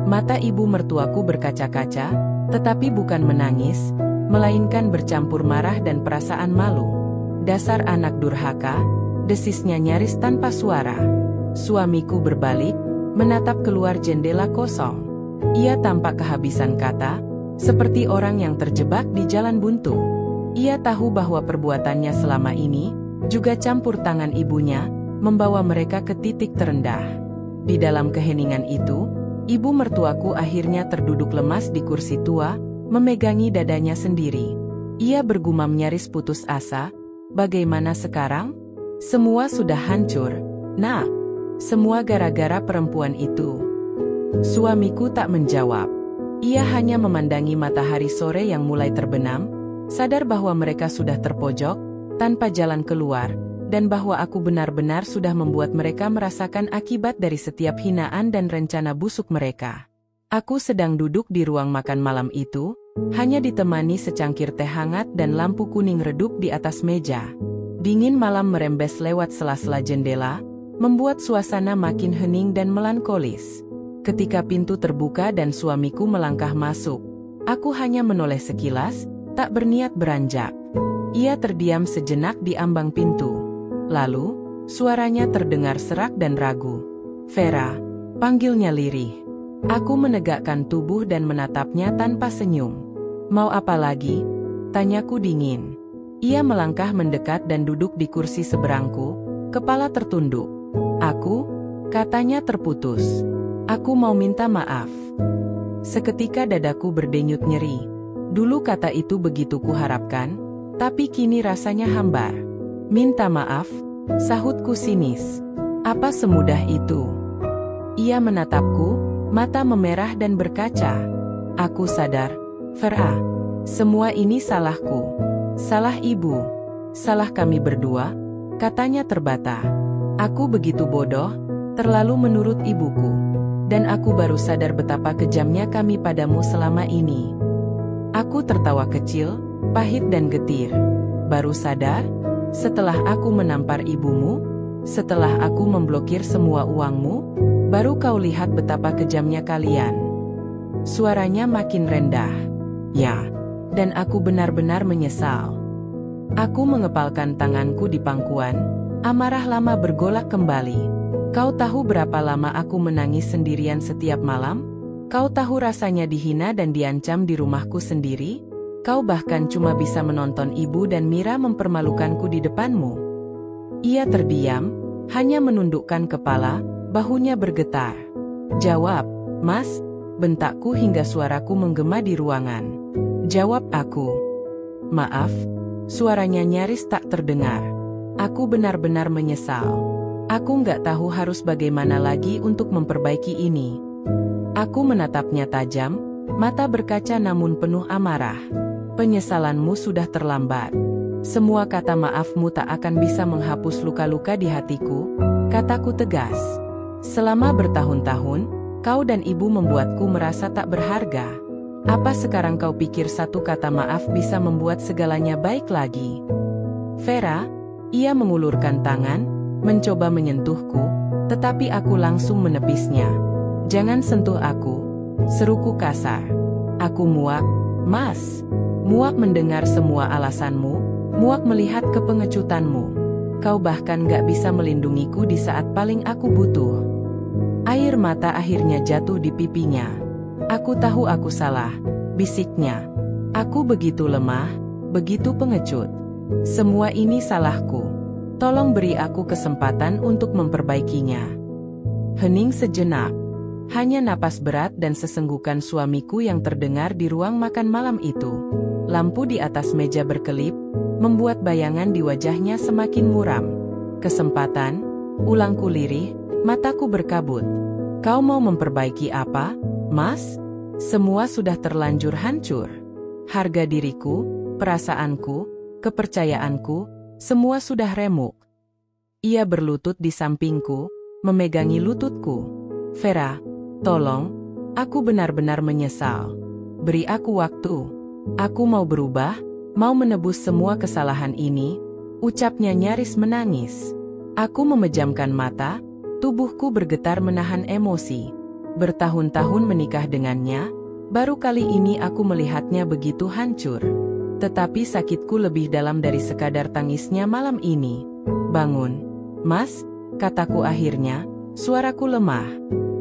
Mata ibu mertuaku berkaca-kaca, tetapi bukan menangis, melainkan bercampur marah dan perasaan malu. Dasar anak durhaka, desisnya nyaris tanpa suara. Suamiku berbalik, menatap keluar jendela kosong. Ia tampak kehabisan kata, seperti orang yang terjebak di jalan buntu. Ia tahu bahwa perbuatannya selama ini, juga campur tangan ibunya, membawa mereka ke titik terendah. Di dalam keheningan itu, ibu mertuaku akhirnya terduduk lemas di kursi tua, memegangi dadanya sendiri. Ia bergumam nyaris putus asa, "Bagaimana sekarang? Semua sudah hancur, Nak. Semua gara-gara perempuan itu." Suamiku tak menjawab. Ia hanya memandangi matahari sore yang mulai terbenam, sadar bahwa mereka sudah terpojok, tanpa jalan keluar, dan bahwa aku benar-benar sudah membuat mereka merasakan akibat dari setiap hinaan dan rencana busuk mereka. Aku sedang duduk di ruang makan malam itu, hanya ditemani secangkir teh hangat dan lampu kuning redup di atas meja. Dingin malam merembes lewat sela-sela jendela, membuat suasana makin hening dan melankolis. Ketika pintu terbuka dan suamiku melangkah masuk, aku hanya menoleh sekilas, tak berniat beranjak. Ia terdiam sejenak di ambang pintu. Lalu, suaranya terdengar serak dan ragu. "Vera," panggilnya lirih. Aku menegakkan tubuh dan menatapnya tanpa senyum. "Mau apa lagi?" tanyaku dingin. Ia melangkah mendekat dan duduk di kursi seberangku, kepala tertunduk. "Aku," katanya terputus. "Aku mau minta maaf." Seketika dadaku berdenyut nyeri. Dulu kata itu begitu kuharapkan, tapi kini rasanya hambar. "Minta maaf?" sahutku sinis. "Apa semudah itu?" Ia menatapku, mata memerah dan berkaca. "Aku sadar, Vera. Semua ini salahku. Salah ibu. Salah kami berdua," katanya terbata. "Aku begitu bodoh, terlalu menurut ibuku. Dan aku baru sadar betapa kejamnya kami padamu selama ini." Aku tertawa kecil, pahit dan getir. "Baru sadar? Setelah aku menampar ibumu? Setelah aku memblokir semua uangmu? Baru kau lihat betapa kejamnya kalian." Suaranya makin rendah. "Ya, dan aku benar-benar menyesal." Aku mengepalkan tanganku di pangkuan, amarah lama bergolak kembali. "Kau tahu berapa lama aku menangis sendirian setiap malam? Kau tahu rasanya dihina dan diancam di rumahku sendiri? Kau bahkan cuma bisa menonton ibu dan Mira mempermalukanku di depanmu." Ia terdiam, hanya menundukkan kepala, bahunya bergetar. "Jawab, Mas," bentakku hingga suaraku menggema di ruangan. "Jawab aku." "Maaf," suaranya nyaris tak terdengar. "Aku benar-benar menyesal. Aku nggak tahu harus bagaimana lagi untuk memperbaiki ini. Aku menatapnya tajam, mata berkaca namun penuh amarah. Penyesalanmu sudah terlambat. Semua kata maafmu tak akan bisa menghapus luka-luka di hatiku, kataku tegas. Selama bertahun-tahun, kau dan ibu membuatku merasa tak berharga. Apa sekarang kau pikir satu kata maaf bisa membuat segalanya baik lagi? Vera, ia mengulurkan tangan, mencoba menyentuhku, tetapi aku langsung menepisnya. Jangan sentuh aku, seruku kasar. Aku muak, Mas. Muak mendengar semua alasanmu, muak melihat kepengecutanmu. Kau bahkan gak bisa melindungiku di saat paling aku butuh. Air mata akhirnya jatuh di pipinya. Aku tahu aku salah, bisiknya. Aku begitu lemah, begitu pengecut. Semua ini salahku. Tolong beri aku kesempatan untuk memperbaikinya. Hening sejenak. Hanya napas berat dan sesenggukan suamiku yang terdengar di ruang makan malam itu. Lampu di atas meja berkelip, membuat bayangan di wajahnya semakin muram. Kesempatan, ulangku lirih, mataku berkabut. Kau mau memperbaiki apa, Mas? Semua sudah terlanjur hancur. Harga diriku, perasaanku, kepercayaanku, semua sudah remuk. Ia berlutut di sampingku, memegangi lututku. Vera, tolong, aku benar-benar menyesal. Beri aku waktu. Aku mau berubah, mau menebus semua kesalahan ini, ucapnya nyaris menangis. Aku memejamkan mata, tubuhku bergetar menahan emosi. Bertahun-tahun menikah dengannya, baru kali ini aku melihatnya begitu hancur. Tetapi sakitku lebih dalam dari sekadar tangisnya malam ini. Bangun, Mas, kataku akhirnya, suaraku lemah.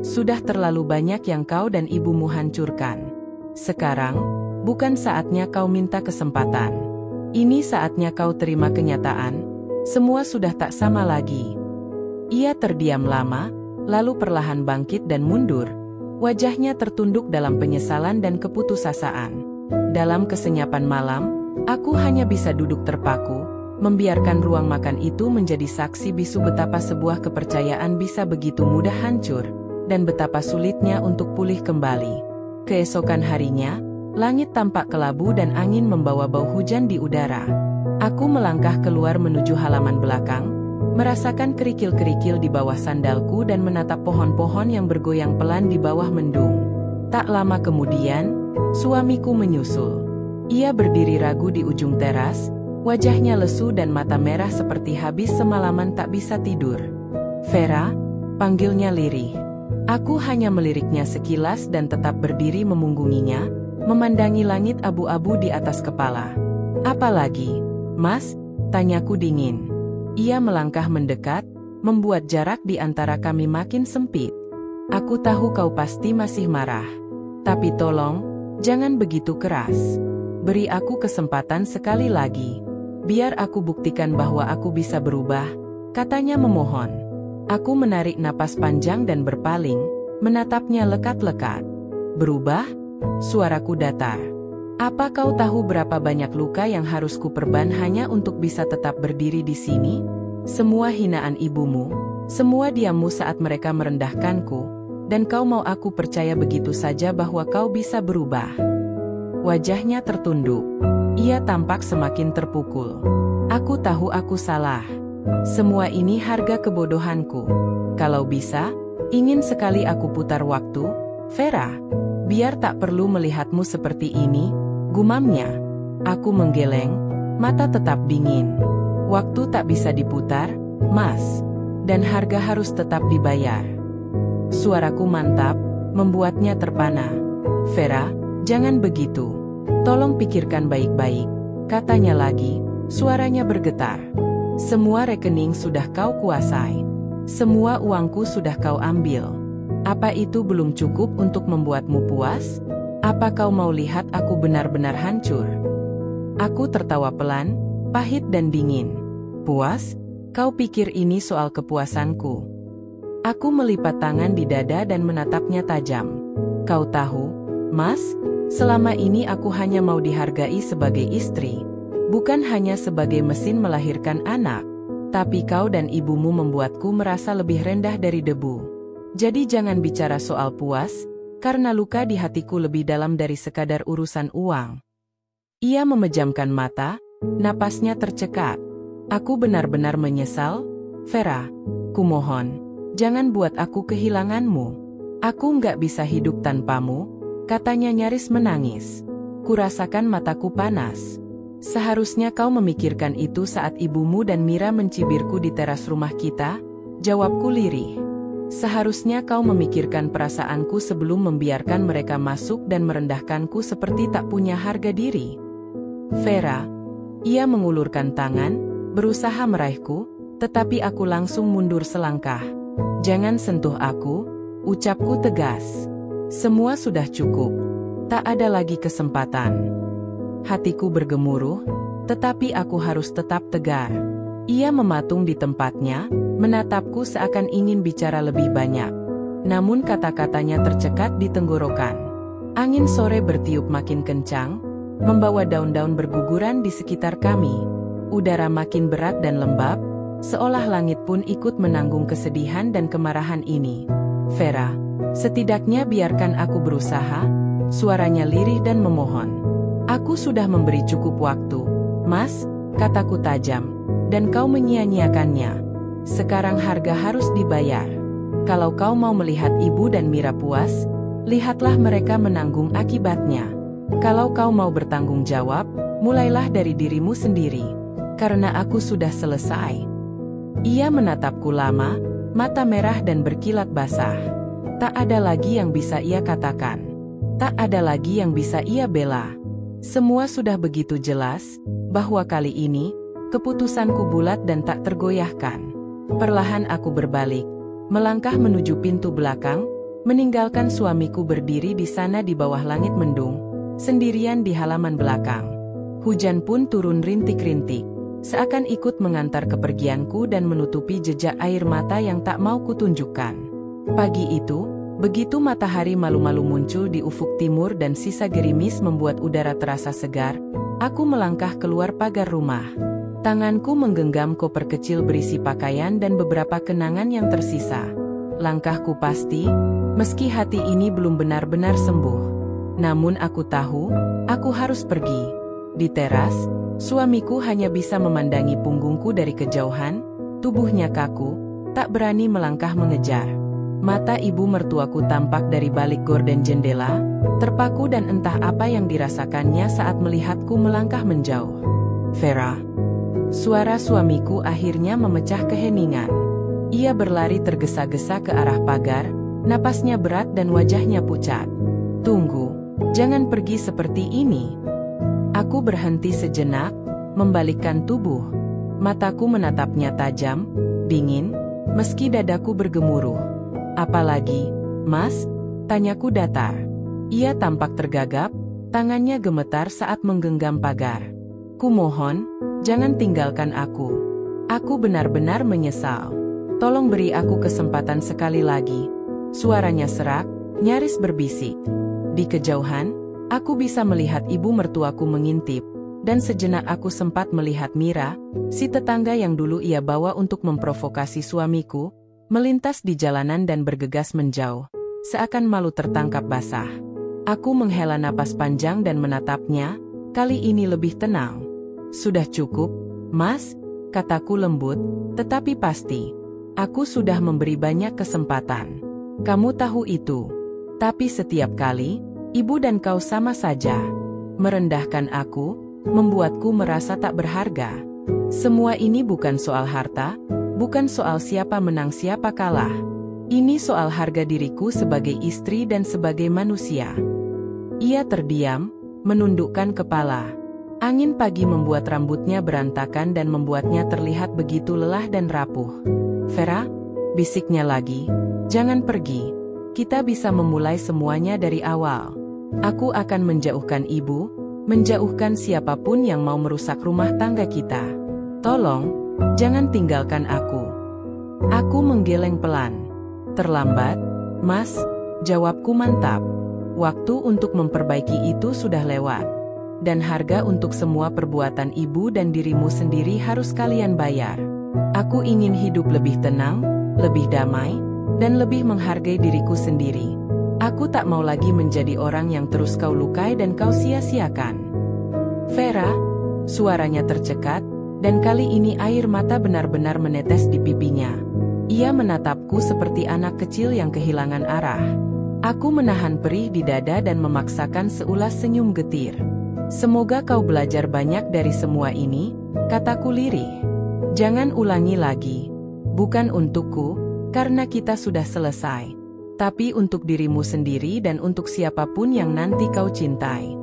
Sudah terlalu banyak yang kau dan ibumu hancurkan. Sekarang, bukan saatnya kau minta kesempatan. Ini saatnya kau terima kenyataan, semua sudah tak sama lagi. Ia terdiam lama, lalu perlahan bangkit dan mundur. Wajahnya tertunduk dalam penyesalan dan keputusasaan. Dalam kesenyapan malam, aku hanya bisa duduk terpaku, membiarkan ruang makan itu menjadi saksi bisu betapa sebuah kepercayaan bisa begitu mudah hancur, dan betapa sulitnya untuk pulih kembali. Keesokan harinya, langit tampak kelabu dan angin membawa bau hujan di udara. Aku melangkah keluar menuju halaman belakang, merasakan kerikil-kerikil di bawah sandalku dan menatap pohon-pohon yang bergoyang pelan di bawah mendung. Tak lama kemudian, suamiku menyusul. Ia berdiri ragu di ujung teras, wajahnya lesu dan mata merah seperti habis semalaman tak bisa tidur. Vera, panggilnya lirih. Aku hanya meliriknya sekilas dan tetap berdiri memunggunginya, memandangi langit abu-abu di atas kepala. Apalagi, Mas? Tanyaku dingin. Ia melangkah mendekat, membuat jarak di antara kami makin sempit. Aku tahu kau pasti masih marah. Tapi tolong, jangan begitu keras. Beri aku kesempatan sekali lagi. Biar aku buktikan bahwa aku bisa berubah, katanya memohon. Aku menarik napas panjang dan berpaling, menatapnya lekat-lekat. Berubah? Suaraku datar. Apa kau tahu berapa banyak luka yang harus kuperban hanya untuk bisa tetap berdiri di sini? Semua hinaan ibumu, semua diammu saat mereka merendahkanku, dan kau mau aku percaya begitu saja bahwa kau bisa berubah? Wajahnya tertunduk. Ia tampak semakin terpukul. Aku tahu aku salah. Semua ini harga kebodohanku. Kalau bisa, ingin sekali aku putar waktu, Vera. Biar tak perlu melihatmu seperti ini, gumamnya. Aku menggeleng, mata tetap dingin. Waktu tak bisa diputar, Mas. Dan harga harus tetap dibayar. Suaraku mantap, membuatnya terpana. Vera, jangan begitu. Tolong pikirkan baik-baik, katanya lagi, suaranya bergetar. Semua rekening sudah kau kuasai. Semua uangku sudah kau ambil. Apa itu belum cukup untuk membuatmu puas? Apa kau mau lihat aku benar-benar hancur? Aku tertawa pelan, pahit dan dingin. Puas? Kau pikir ini soal kepuasanku? Aku melipat tangan di dada dan menatapnya tajam. Kau tahu, Mas, selama ini aku hanya mau dihargai sebagai istri. Bukan hanya sebagai mesin melahirkan anak. Tapi kau dan ibumu membuatku merasa lebih rendah dari debu. Jadi jangan bicara soal puas, karena luka di hatiku lebih dalam dari sekadar urusan uang. Ia memejamkan mata, napasnya tercekat. Aku benar-benar menyesal, Vera. Kumohon, jangan buat aku kehilanganmu. Aku nggak bisa hidup tanpamu, katanya nyaris menangis. Kurasakan mataku panas. Seharusnya kau memikirkan itu saat ibumu dan Mira mencibirku di teras rumah kita, jawabku lirih. Seharusnya kau memikirkan perasaanku sebelum membiarkan mereka masuk dan merendahkanku seperti tak punya harga diri. Vera. Ia mengulurkan tangan, berusaha meraihku, tetapi aku langsung mundur selangkah. Jangan sentuh aku, ucapku tegas. Semua sudah cukup. Tak ada lagi kesempatan. Hatiku bergemuruh, tetapi aku harus tetap tegar. Ia mematung di tempatnya, menatapku seakan ingin bicara lebih banyak. Namun kata-katanya tercekat di tenggorokan. Angin sore bertiup makin kencang, membawa daun-daun berguguran di sekitar kami. Udara makin berat dan lembab, seolah langit pun ikut menanggung kesedihan dan kemarahan ini. Vera, setidaknya biarkan aku berusaha, suaranya lirih dan memohon. Aku sudah memberi cukup waktu, Mas, kataku tajam, dan kau menyia-nyiakannya. Sekarang harga harus dibayar. Kalau kau mau melihat ibu dan Mira puas, lihatlah mereka menanggung akibatnya. Kalau kau mau bertanggung jawab, mulailah dari dirimu sendiri. Karena aku sudah selesai. Ia menatapku lama, mata merah dan berkilat basah. Tak ada lagi yang bisa ia katakan. Tak ada lagi yang bisa ia bela. Semua sudah begitu jelas, bahwa kali ini, keputusanku bulat dan tak tergoyahkan. Perlahan aku berbalik, melangkah menuju pintu belakang, meninggalkan suamiku berdiri di sana di bawah langit mendung, sendirian di halaman belakang. Hujan pun turun rintik-rintik, seakan ikut mengantar kepergianku dan menutupi jejak air mata yang tak mau kutunjukkan. Pagi itu, begitu matahari malu-malu muncul di ufuk timur dan sisa gerimis membuat udara terasa segar, aku melangkah keluar pagar rumah. Tanganku menggenggam koper kecil berisi pakaian dan beberapa kenangan yang tersisa. Langkahku pasti, meski hati ini belum benar-benar sembuh. Namun aku tahu, aku harus pergi. Di teras, suamiku hanya bisa memandangi punggungku dari kejauhan, tubuhnya kaku, tak berani melangkah mengejar. Mata ibu mertuaku tampak dari balik gorden jendela, terpaku dan entah apa yang dirasakannya saat melihatku melangkah menjauh. Vera. Suara suamiku akhirnya memecah keheningan. Ia berlari tergesa-gesa ke arah pagar, napasnya berat dan wajahnya pucat. Tunggu, jangan pergi seperti ini. Aku berhenti sejenak, membalikkan tubuh. Mataku menatapnya tajam, dingin, meski dadaku bergemuruh. Apalagi, Mas? Tanyaku datar. Ia tampak tergagap, tangannya gemetar saat menggenggam pagar. Kumohon, jangan tinggalkan aku. Aku benar-benar menyesal. Tolong beri aku kesempatan sekali lagi. Suaranya serak, nyaris berbisik. Di kejauhan, aku bisa melihat ibu mertuaku mengintip, dan sejenak aku sempat melihat Mira, si tetangga yang dulu ia bawa untuk memprovokasi suamiku, melintas di jalanan dan bergegas menjauh, seakan malu tertangkap basah. Aku menghela napas panjang dan menatapnya, kali ini lebih tenang. Sudah cukup, Mas, kataku lembut, tetapi pasti. Aku sudah memberi banyak kesempatan. Kamu tahu itu. Tapi setiap kali, ibu dan kau sama saja. Merendahkan aku, membuatku merasa tak berharga. Semua ini bukan soal harta, bukan soal siapa menang siapa kalah. Ini soal harga diriku sebagai istri dan sebagai manusia. Ia terdiam, menundukkan kepala. Angin pagi membuat rambutnya berantakan dan membuatnya terlihat begitu lelah dan rapuh. Vera, bisiknya lagi, jangan pergi. Kita bisa memulai semuanya dari awal. Aku akan menjauhkan ibu, menjauhkan siapapun yang mau merusak rumah tangga kita. Tolong, jangan tinggalkan aku. Aku menggeleng pelan. Terlambat, Mas, jawabku mantap. Waktu untuk memperbaiki itu sudah lewat. Dan harga untuk semua perbuatan ibu dan dirimu sendiri harus kalian bayar. Aku ingin hidup lebih tenang, lebih damai, dan lebih menghargai diriku sendiri. Aku tak mau lagi menjadi orang yang terus kau lukai dan kau sia-siakan. Vera, suaranya tercekat, dan kali ini air mata benar-benar menetes di pipinya. Ia menatapku seperti anak kecil yang kehilangan arah. Aku menahan perih di dada dan memaksakan seulas senyum getir. Semoga kau belajar banyak dari semua ini, kataku lirih. Jangan ulangi lagi. Bukan untukku, karena kita sudah selesai. Tapi untuk dirimu sendiri dan untuk siapapun yang nanti kau cintai.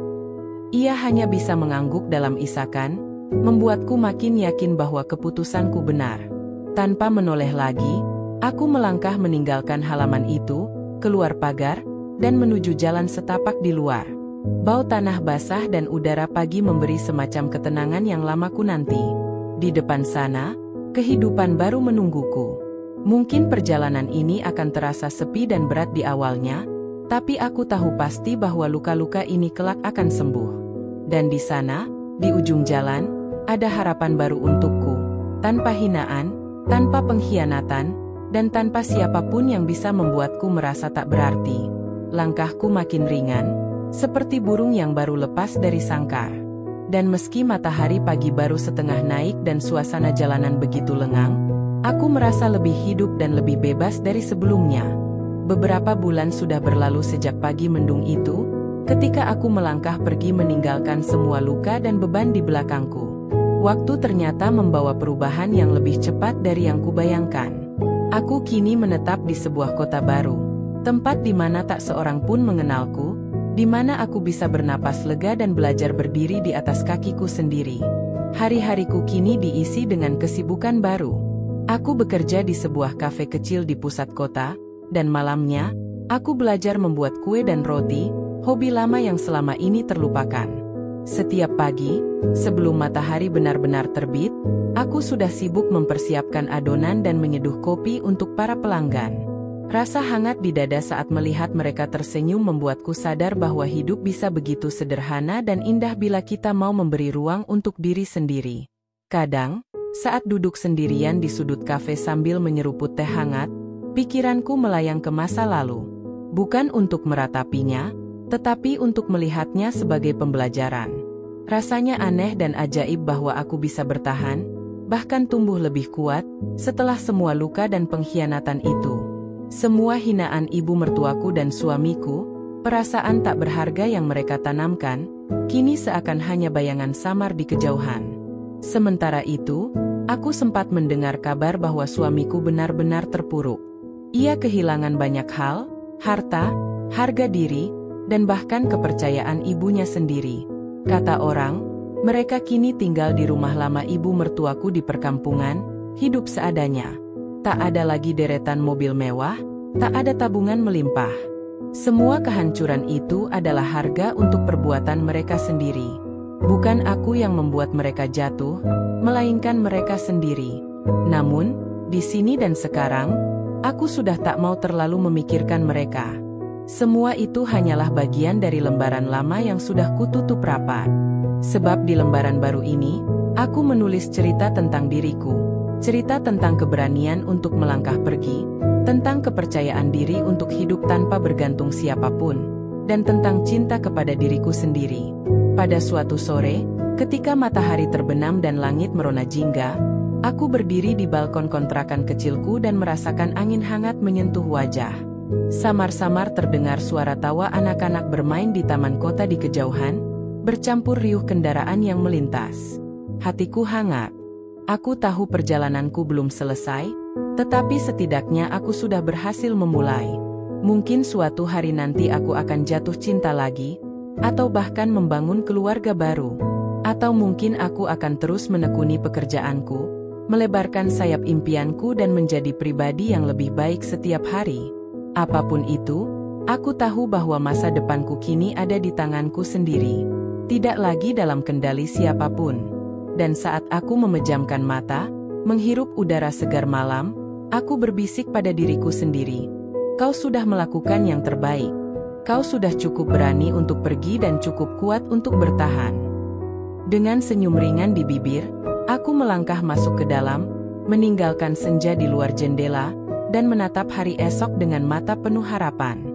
Ia hanya bisa mengangguk dalam isakan, membuatku makin yakin bahwa keputusanku benar. Tanpa menoleh lagi, aku melangkah meninggalkan halaman itu, keluar pagar, dan menuju jalan setapak di luar. Bau tanah basah dan udara pagi memberi semacam ketenangan yang lama ku nanti. Di depan sana, kehidupan baru menungguku. Mungkin perjalanan ini akan terasa sepi dan berat di awalnya, tapi aku tahu pasti bahwa luka-luka ini kelak akan sembuh. Dan di sana, di ujung jalan, ada harapan baru untukku. Tanpa hinaan, tanpa pengkhianatan, dan tanpa siapapun yang bisa membuatku merasa tak berarti. Langkahku makin ringan, seperti burung yang baru lepas dari sangkar. Dan meski matahari pagi baru setengah naik dan suasana jalanan begitu lengang, aku merasa lebih hidup dan lebih bebas dari sebelumnya. Beberapa bulan sudah berlalu sejak pagi mendung itu, ketika aku melangkah pergi meninggalkan semua luka dan beban di belakangku. Waktu ternyata membawa perubahan yang lebih cepat dari yang kubayangkan. Aku kini menetap di sebuah kota baru, tempat di mana tak seorang pun mengenalku, di mana aku bisa bernapas lega dan belajar berdiri di atas kakiku sendiri. Hari-hariku kini diisi dengan kesibukan baru. Aku bekerja di sebuah kafe kecil di pusat kota, dan malamnya, aku belajar membuat kue dan roti, hobi lama yang selama ini terlupakan. Setiap pagi, sebelum matahari benar-benar terbit, aku sudah sibuk mempersiapkan adonan dan menyeduh kopi untuk para pelanggan. Rasa hangat di dada saat melihat mereka tersenyum membuatku sadar bahwa hidup bisa begitu sederhana dan indah bila kita mau memberi ruang untuk diri sendiri. Kadang, saat duduk sendirian di sudut kafe sambil menyeruput teh hangat, pikiranku melayang ke masa lalu. Bukan untuk meratapinya, tetapi untuk melihatnya sebagai pembelajaran. Rasanya aneh dan ajaib bahwa aku bisa bertahan, bahkan tumbuh lebih kuat, setelah semua luka dan pengkhianatan itu. Semua hinaan ibu mertuaku dan suamiku, perasaan tak berharga yang mereka tanamkan, kini seakan hanya bayangan samar di kejauhan. Sementara itu, aku sempat mendengar kabar bahwa suamiku benar-benar terpuruk. Ia kehilangan banyak hal, harta, harga diri, dan bahkan kepercayaan ibunya sendiri. Kata orang, mereka kini tinggal di rumah lama ibu mertuaku di perkampungan, hidup seadanya. Tak ada lagi deretan mobil mewah, tak ada tabungan melimpah. Semua kehancuran itu adalah harga untuk perbuatan mereka sendiri. Bukan aku yang membuat mereka jatuh, melainkan mereka sendiri. Namun, di sini dan sekarang, aku sudah tak mau terlalu memikirkan mereka. Semua itu hanyalah bagian dari lembaran lama yang sudah kututup rapat. Sebab di lembaran baru ini, aku menulis cerita tentang diriku. Cerita tentang keberanian untuk melangkah pergi, tentang kepercayaan diri untuk hidup tanpa bergantung siapapun, dan tentang cinta kepada diriku sendiri. Pada suatu sore, ketika matahari terbenam dan langit merona jingga, aku berdiri di balkon kontrakan kecilku dan merasakan angin hangat menyentuh wajah. Samar-samar terdengar suara tawa anak-anak bermain di taman kota di kejauhan, bercampur riuh kendaraan yang melintas. Hatiku hangat. Aku tahu perjalananku belum selesai, tetapi setidaknya aku sudah berhasil memulai. Mungkin suatu hari nanti aku akan jatuh cinta lagi, atau bahkan membangun keluarga baru. Atau mungkin aku akan terus menekuni pekerjaanku, melebarkan sayap impianku dan menjadi pribadi yang lebih baik setiap hari. Apapun itu, aku tahu bahwa masa depanku kini ada di tanganku sendiri. Tidak lagi dalam kendali siapapun. Dan saat aku memejamkan mata, menghirup udara segar malam, aku berbisik pada diriku sendiri. Kau sudah melakukan yang terbaik. Kau sudah cukup berani untuk pergi dan cukup kuat untuk bertahan. Dengan senyum ringan di bibir, aku melangkah masuk ke dalam, meninggalkan senja di luar jendela, dan menatap hari esok dengan mata penuh harapan.